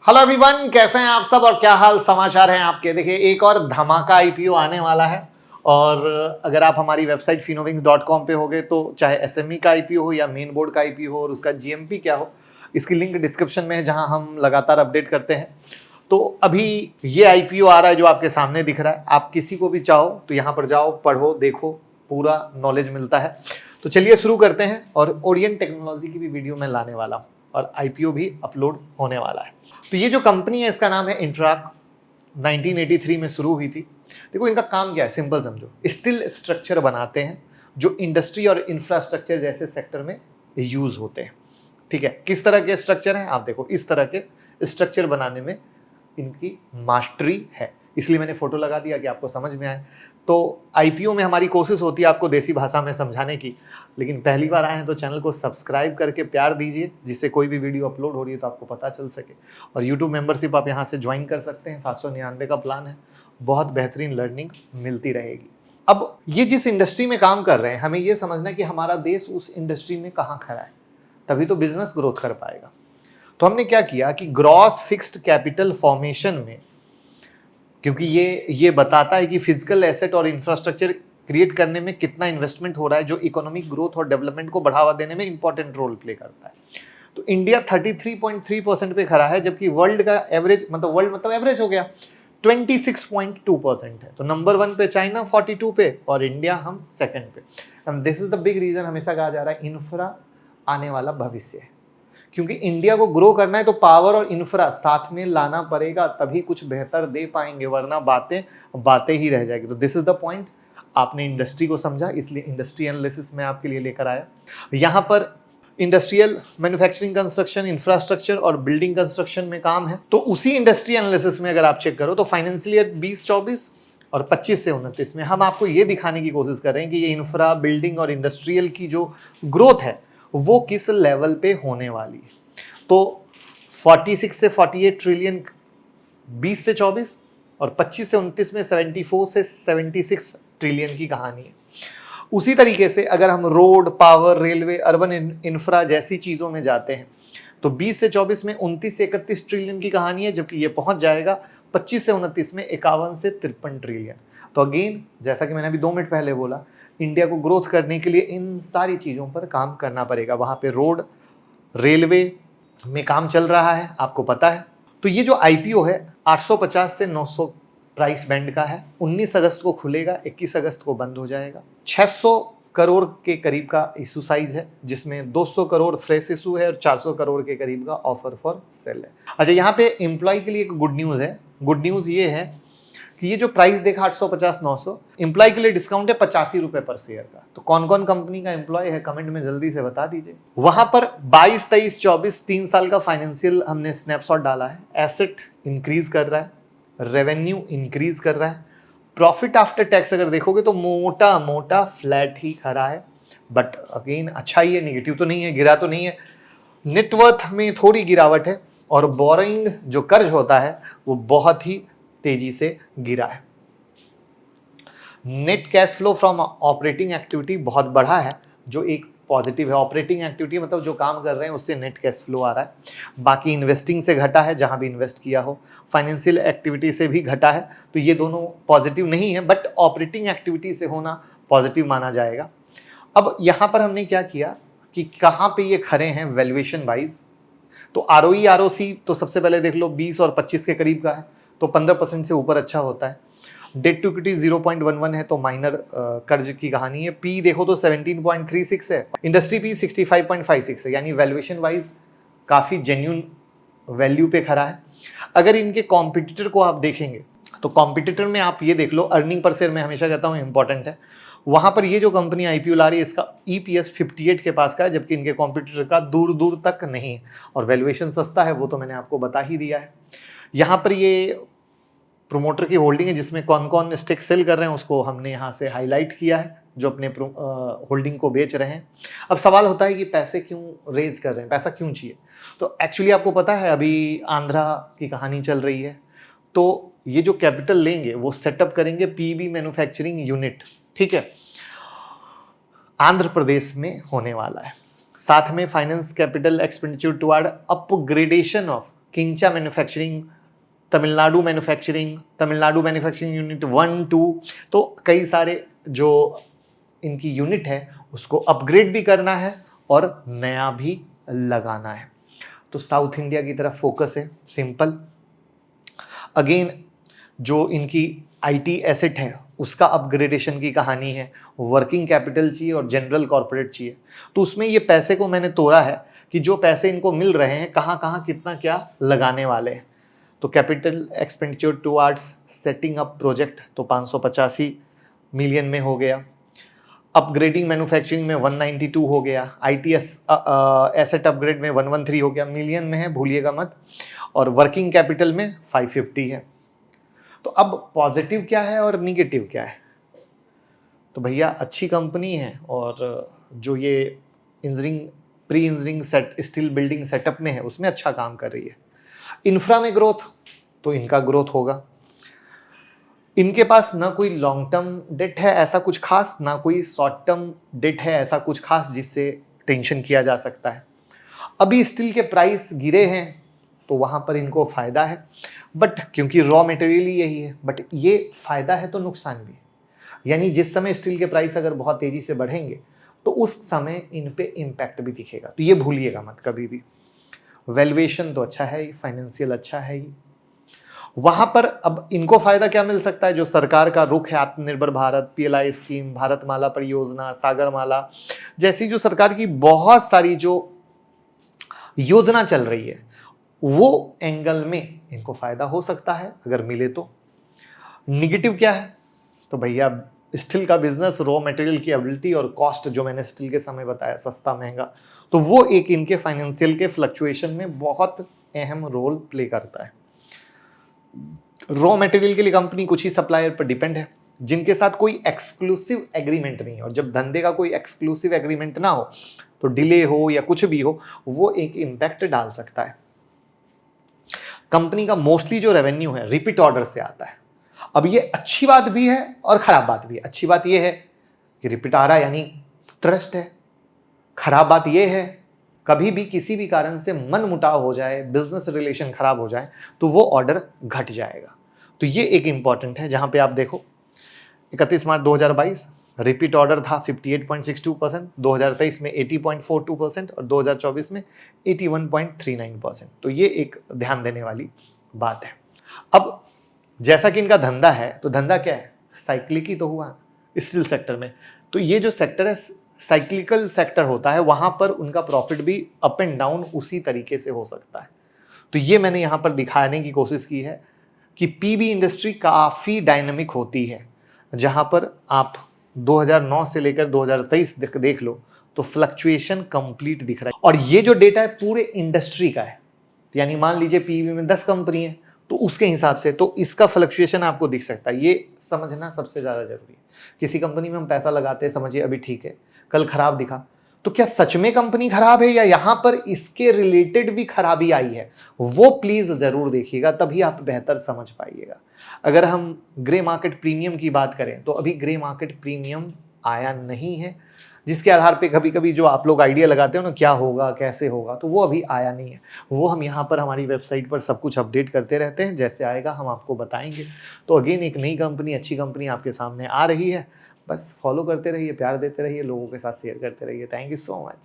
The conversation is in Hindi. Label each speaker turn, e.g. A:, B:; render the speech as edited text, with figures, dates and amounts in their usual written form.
A: हेलो एवरीवन, कैसे हैं आप सब और क्या हाल समाचार हैं आपके। देखिए, एक और धमाका आईपीओ आने वाला है और अगर आप हमारी वेबसाइट finovings.com पे होगे तो चाहे एसएमई का आईपीओ हो या मेन बोर्ड का आईपीओ हो और उसका जीएमपी क्या हो, इसकी लिंक डिस्क्रिप्शन में है जहां हम लगातार अपडेट करते हैं। तो अभी ये आईपीओ आ रहा है जो आपके सामने दिख रहा है। आप किसी को भी चाहो तो यहाँ पर जाओ, पढ़ो, देखो, पूरा नॉलेज मिलता है। तो चलिए शुरू करते हैं। और ओरिएंट टेक्नोलॉजी की भी वीडियो मैं लाने वाला हूँ और आईपीओ भी अपलोड होने वाला है। तो ये जो कंपनी है इसका नाम है इंट्राक, 1983 में शुरू हुई थी। देखो इनका काम क्या है, सिंपल समझो। स्टील स्ट्रक्चर बनाते हैं जो इंडस्ट्री और इंफ्रास्ट्रक्चर जैसे सेक्टर में यूज होते हैं। ठीक है, किस तरह के स्ट्रक्चर हैं आप देखो, इस तरह के स्ट्रक्चर बनाने में इनकी मास्टरी है, इसलिए मैंने फोटो लगा दिया कि आपको समझ में आए। तो आईपीओ में हमारी कोशिश होती है आपको देसी भाषा में समझाने की, लेकिन पहली बार आए हैं तो चैनल को सब्सक्राइब करके प्यार दीजिए, जिससे कोई भी वीडियो अपलोड हो रही है तो आपको पता चल सके। और यूट्यूब मेंबरशिप आप यहाँ से ज्वाइन कर सकते हैं, 799 का प्लान है, बहुत बेहतरीन लर्निंग मिलती रहेगी। अब ये जिस इंडस्ट्री में काम कर रहे हैं, हमें ये समझना है कि हमारा देश उस इंडस्ट्री में कहाँ खड़ा है, तभी तो बिजनेस ग्रोथ कर पाएगा। तो हमने क्या किया कि ग्रॉस फिक्स्ड कैपिटल फॉर्मेशन में, क्योंकि ये बताता है कि फिजिकल एसेट और इंफ्रास्ट्रक्चर क्रिएट करने में कितना इन्वेस्टमेंट हो रहा है, जो इकोनॉमिक ग्रोथ और डेवलपमेंट को बढ़ावा देने में इंपॉर्टेंट रोल प्ले करता है। तो इंडिया 33.3% पे खड़ा है, जबकि वर्ल्ड का एवरेज मतलब एवरेज हो गया 26.2% है। तो नंबर 1 पे चाइना 42 पे और इंडिया हम सेकंड पे। And this is the big reason, हमेशा कहा जा रहा है इंफ्रा आने वाला भविष्य है, क्योंकि इंडिया को ग्रो करना है तो पावर और इंफ्रा साथ में लाना पड़ेगा, तभी कुछ बेहतर दे पाएंगे, वरना बातें बातें ही रह जाएगी। तो दिस इज द पॉइंट, आपने इंडस्ट्री को समझा, इसलिए इंडस्ट्री एनालिसिस में आपके लिए लेकर आया। यहाँ पर इंडस्ट्रियल मैन्युफैक्चरिंग कंस्ट्रक्शन, इंफ्रास्ट्रक्चर और बिल्डिंग कंस्ट्रक्शन में काम है। तो उसी इंडस्ट्री एनालिसिस में अगर आप चेक करो तो फाइनेंशियल ईयर 20-24 और 25 से 29 में हम आपको ये दिखाने की कोशिश कर रहे हैं कि ये इंफ्रा, बिल्डिंग और इंडस्ट्रियल की जो ग्रोथ है वो किस लेवल पे होने वाली है। तो 46 से 48 ट्रिलियन 20 से 24 और 25 से 29 में 74 से 76 ट्रिलियन की कहानी है। उसी तरीके से अगर हम road, power, railway, urban infra जैसी चीज़ों में जाते हैं तो 20 से 24 में 29 से 31 ट्रिलियन की कहानी है, जबकि ये पहुंच जाएगा 25 से 29 में 51 से 53 ट्रिलियन। तो अगेन, जैसा कि मैंने अभी 2 मिनट पहले बोला, इंडिया को ग्रोथ करने के लिए इन सारी चीज़ों पर काम करना पड़ेगा। वहाँ पे रोड, रेलवे में काम चल रहा है, आपको पता है। तो ये जो आईपीओ है 850 से 900 प्राइस बैंड का है। 19 अगस्त को खुलेगा, 21 अगस्त को बंद हो जाएगा। 600 करोड़ के करीब का इशू साइज है, जिसमें 200 करोड़ फ्रेश इशू है और 400 करोड़ के करीब का ऑफर फॉर सेल है। अच्छा, यहाँ पे एम्प्लॉय के लिए एक गुड न्यूज़ है। गुड न्यूज़ ये है कि ये जो प्राइस देखा 850-900, एम्प्लॉय के लिए डिस्काउंट है 85 रुपए पर शेयर का। तो कौन कौन कंपनी का एम्प्लॉय है कमेंट में जल्दी से बता दीजिए। वहां पर 22, 23, 24 3 साल का फाइनेंशियल हमने स्नैपशॉट डाला है। एसेट इंक्रीज कर रहा है, रेवेन्यू इंक्रीज कर रहा है, प्रॉफिट आफ्टर टैक्स अगर देखोगे तो मोटा मोटा फ्लैट ही खड़ा है। बट अगेन अच्छा ही है, निगेटिव तो नहीं है, गिरा तो नहीं है। नेटवर्थ में थोड़ी गिरावट है और बोरिंग जो कर्ज होता है वो बहुत ही तेजी से गिरा है। Net cash flow from operating activity बहुत बढ़ा है, जो एक पॉजिटिव है। ऑपरेटिंग एक्टिविटी मतलब जो काम कर रहे हैं उससे नेट कैश फ्लो आ रहा है। बाकी इन्वेस्टिंग से घटा है, जहां भी इन्वेस्ट किया हो। फाइनेंशियल एक्टिविटी से भी घटा है, तो ये दोनों पॉजिटिव नहीं है, बट ऑपरेटिंग एक्टिविटी से होना पॉजिटिव माना जाएगा। अब यहां पर हमने क्या किया कि कहां पे ये खड़े हैं वैल्यूएशन वाइज। तो आरओई, आरओसी तो सबसे पहले देख लो 20 और 25 के करीब का है, तो 15% से ऊपर अच्छा होता है। डेट टू इक्विटी 0.11 है, तो माइनर कर्ज की कहानी है। पी देखो तो 17.36 है, इंडस्ट्री पी 65.56 है, यानी वैल्यूएशन वाइज काफी जेन्युइन वैल्यू पे खड़ा है। अगर इनके कॉम्पिटिटर को आप देखेंगे तो कॉम्पिटिटर में आप ये देख लो, अर्निंग पर शेयर मैं हमेशा कहता हूँ इंपॉर्टेंट है। वहां पर ये जो कंपनी आईपीओ ला रही है इसका ईपीएस 58 के पास का है, जबकि इनके कॉम्पिटिटर का दूर दूर तक नहीं है। और वैल्यूएशन सस्ता है, वो तो मैंने आपको बता ही दिया है। यहाँ पर ये प्रोमोटर की होल्डिंग है, जिसमें कौन कौन स्टेक सेल कर रहे हैं उसको हमने यहाँ से हाईलाइट किया है, जो अपने होल्डिंग को बेच रहे हैं। अब सवाल होता है कि पैसे क्यों रेज कर रहे हैं, पैसा क्यों चाहिए। तो एक्चुअली आपको पता है अभी आंध्रा की कहानी चल रही है, तो ये जो कैपिटल लेंगे वो सेटअप करेंगे पीवी मैन्युफैक्चरिंग यूनिट, ठीक है, आंध्र प्रदेश में होने वाला है। साथ में finance capital expenditure toward upgradation of किंचा manufacturing, Tamil Nadu manufacturing, Tamil Nadu manufacturing unit 1, 2, तो कई सारे जो इनकी यूनिट है उसको अपग्रेड भी करना है और नया भी लगाना है। तो साउथ इंडिया की तरफ फोकस है, सिंपल। अगेन जो इनकी आईटी एसेट है उसका अपग्रेडेशन की कहानी है, वर्किंग कैपिटल चाहिए और जनरल कॉर्पोरेट चाहिए। तो उसमें ये पैसे को मैंने तोड़ा है कि जो पैसे इनको मिल रहे हैं कहाँ कहाँ कितना क्या लगाने वाले हैं। तो capital expenditure towards setting up project तो 585 मिलियन में हो गया, अपग्रेडिंग मैन्युफैक्चरिंग में 192 हो गया, आईटीएस एसेट अपग्रेड में 113 हो गया, मिलियन में है भूलिएगा मत, और वर्किंग कैपिटल में 550 है। तो अब पॉजिटिव क्या है और निगेटिव क्या है? तो भैया अच्छी कंपनी है और जो ये engineering pre engineering set steel building setup में है उसमें अच्छा काम कर रही है। इंफ्रा में ग्रोथ, तो इनका ग्रोथ होगा। इनके पास ना कोई लॉन्ग टर्म डेट है ऐसा कुछ खास, ना कोई शॉर्ट टर्म डेट है ऐसा कुछ खास जिससे टेंशन किया जा सकता है। अभी स्टील के प्राइस गिरे हैं तो वहाँ पर इनको फ़ायदा है, बट क्योंकि रॉ मटेरियल ही यही है, बट ये फ़ायदा है तो नुकसान भी है। यानी जिस समय स्टील के प्राइस अगर बहुत तेज़ी से बढ़ेंगे तो उस समय इन पे इम्पैक्ट भी दिखेगा, तो ये भूलिएगा मत कभी भी। वैल्यूएशन तो अच्छा है ही, फाइनेंशियल अच्छा है ही। वहाँ पर अब इनको फ़ायदा क्या मिल सकता है? जो सरकार का रुख है, आत्मनिर्भर भारत, पीएलआई स्कीम, भारतमाला परियोजना, सागरमाला जैसी जो सरकार की बहुत सारी जो योजना चल रही है, वो एंगल में इनको फायदा हो सकता है अगर मिले तो। निगेटिव क्या है? तो भैया स्टील का बिजनेस, रॉ मटेरियल की एबिलिटी और कॉस्ट जो मैंने स्टील के समय बताया, सस्ता महंगा, तो वो एक इनके फाइनेंशियल के फ्लक्चुएशन में बहुत अहम रोल प्ले करता है। रॉ मटेरियल के लिए कंपनी कुछ ही सप्लायर पर डिपेंड है जिनके साथ कोई एक्सक्लूसिव एग्रीमेंट नहीं है, और जब धंधे का कोई एक्सक्लूसिव एग्रीमेंट ना हो तो डिले हो या कुछ भी हो वो एक इम्पैक्ट डाल सकता है। कंपनी का मोस्टली जो रेवेन्यू है रिपीट ऑर्डर से आता है। अब ये अच्छी बात भी है और खराब बात भी है। अच्छी बात ये है कि रिपीट आ रहा है यानी ट्रस्ट है। खराब बात ये है कभी भी किसी भी कारण से मन मुटाव हो जाए, बिजनेस रिलेशन खराब हो जाए तो वो ऑर्डर घट जाएगा। तो ये एक इंपॉर्टेंट है। जहां पे आप देखो 31 मार्च 2022 रिपीट ऑर्डर था 58.62%, 2023 में 80.42% और 2024 में 81.39%। तो ये एक ध्यान देने वाली बात है। अब जैसा कि इनका धंधा है, तो धंधा क्या है? साइक्लिक ही तो हुआ स्टील सेक्टर में। तो ये जो सेक्टर है साइक्लिकल सेक्टर होता है, वहां पर उनका प्रॉफिट भी अप एंड डाउन उसी तरीके से हो सकता है। तो ये मैंने यहां पर दिखाने की कोशिश की है कि पीबी इंडस्ट्री काफी डायनामिक होती है। जहां पर आप 2009 से लेकर 2023 देख लो तो फ्लक्चुएशन कंप्लीट दिख रहा है। और ये जो डेटा है पूरे इंडस्ट्री का है, यानी मान लीजिए पीबी में 10 कंपनी है तो उसके हिसाब से तो इसका फ्लक्चुएशन आपको दिख सकता है। ये समझना सबसे ज्यादा जरूरी है। किसी कंपनी में हम पैसा लगाते हैं, समझिए अभी ठीक है, कल खराब दिखा तो क्या सच में कंपनी खराब है या यहां पर इसके रिलेटेड भी खराबी आई है, वो प्लीज जरूर देखिएगा, तभी आप बेहतर समझ पाइएगा। अगर हम ग्रे मार्केट प्रीमियम की बात करें तो अभी ग्रे मार्केट प्रीमियम आया नहीं है, जिसके आधार पे कभी कभी जो आप लोग आइडिया लगाते हो ना क्या होगा कैसे होगा, तो वो अभी आया नहीं है। वो हम यहाँ पर हमारी वेबसाइट पर सब कुछ अपडेट करते रहते हैं, जैसे आएगा हम आपको बताएंगे। तो अगेन एक नई कंपनी, अच्छी कंपनी आपके सामने आ रही है, बस फॉलो करते रहिए, प्यार देते रहिए, लोगों के साथ शेयर करते रहिए। Thank you so much.